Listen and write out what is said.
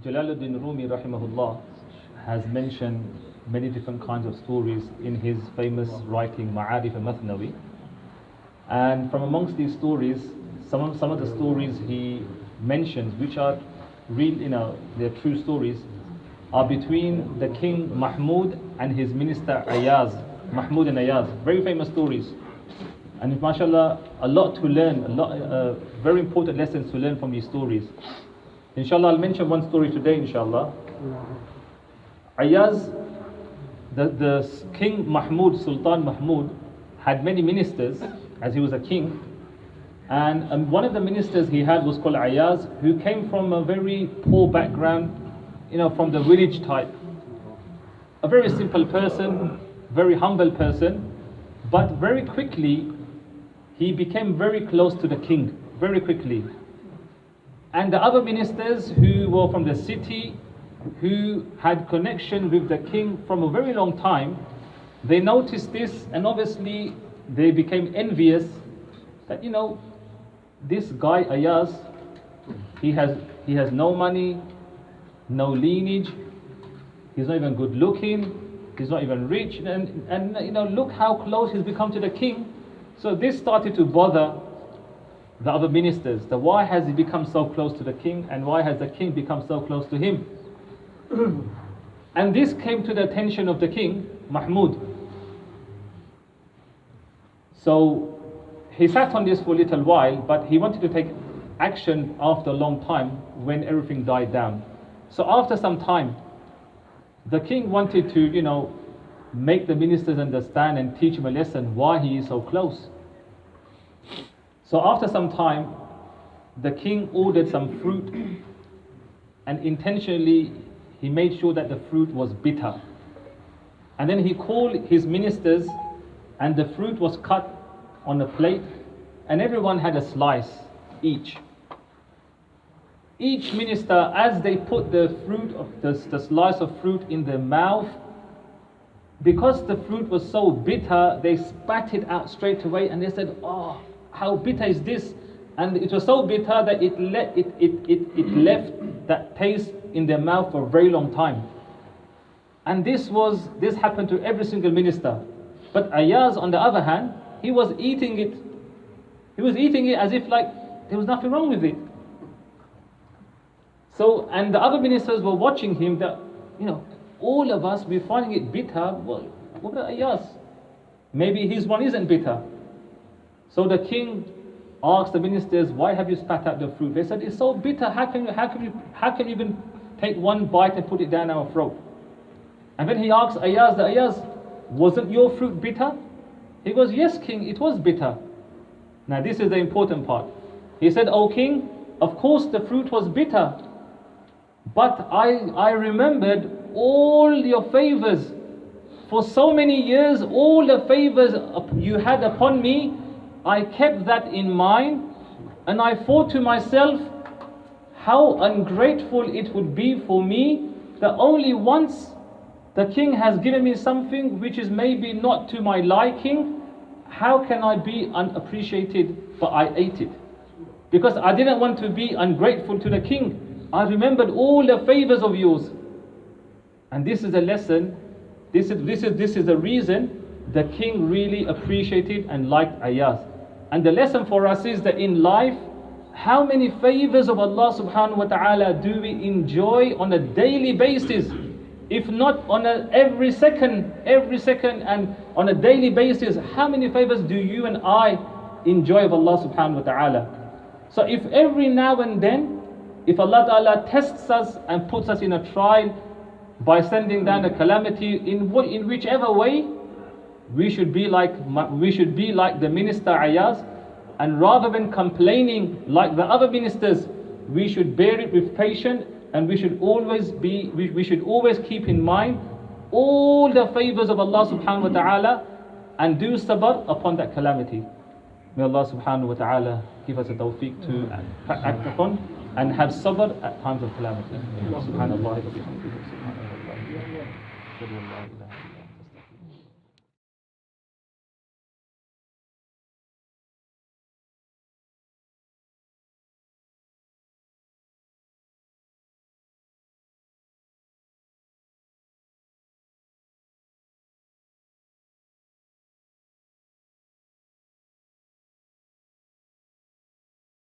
Jalaluddin Rumi rahimahullah has mentioned many different kinds of stories in his famous writing Ma'arif al-Mathnawi. And from amongst these stories, some of the stories he mentions, which are real, they're true stories, are between the King Mahmud and his minister Ayaz. Mahmud and Ayaz, very famous stories. And mashallah, a lot to learn, very important lessons to learn from these stories. Inshallah, I'll mention one story today, inshallah. Ayaz, the King Mahmud, Sultan Mahmud, had many ministers as he was a king. And one of the ministers he had was called Ayaz, who came from a very poor background, from the village type. A very simple person, very humble person, but very quickly he became very close to the king, very quickly. And the other ministers who were from the city, who had connection with the king from a very long time, they noticed this, and obviously they became envious that, this guy Ayaz, he has no money, no lineage, he's not even good looking, he's not even rich, and look how close he's become to the king. So this started to bother the other ministers, that why has he become so close to the king, and why has the king become so close to him? And this came to the attention of the king, Mahmud. So he sat on this for a little while, but he wanted to take action after a long time when everything died down. So after some time, the king wanted to, make the ministers understand and teach him a lesson why he is so close. So after some time, the king ordered some fruit, and intentionally he made sure that the fruit was bitter. And then he called his ministers, and the fruit was cut on a plate, and everyone had a slice each. Each minister, as they put the slice of fruit in their mouth, because the fruit was so bitter, they spat it out straight away, and they said, "Oh, how bitter is this?" And it was so bitter that it left that taste in their mouth for a very long time. And this happened to every single minister. But Ayaz, on the other hand, he was eating it. He was eating it as if like there was nothing wrong with it. So, and the other ministers were watching him, that, all of us, we're finding it bitter. Well, what about Ayaz? Maybe his one isn't bitter. So the king asked the ministers, "Why have you spat out the fruit?" They said, "It's so bitter. How can you even take one bite and put it down our throat?" And then he asked Ayaz, "Ayaz, wasn't your fruit bitter?" He goes, "Yes, king, it was bitter." Now this is the important part. He said, "O king, of course the fruit was bitter, but I remembered all your favors. For so many years, all the favors you had upon me, I kept that in mind, and I thought to myself, how ungrateful it would be for me that only once the king has given me something which is maybe not to my liking, how can I be unappreciated, but I ate it. Because I didn't want to be ungrateful to the king. I remembered all the favors of yours." And this is a lesson, this is the reason the king really appreciated and liked Ayaz. And the lesson for us is that in life, how many favors of Allah subhanahu wa ta'ala do we enjoy on a daily basis? If not on every second and on a daily basis, how many favors do you and I enjoy of Allah subhanahu wa ta'ala? So if every now and then, if Allah ta'ala tests us and puts us in a trial by sending down a calamity in whichever way, we should be like the minister Ayaz, and rather than complaining like the other ministers, we should bear it with patience, and we should always keep in mind all the favors of Allah subhanahu wa ta'ala, and do sabr upon that calamity. May Allah subhanahu wa ta'ala give us a tawfiq to act upon and have sabr at times of calamity. Subhanallah wa bihamdihi.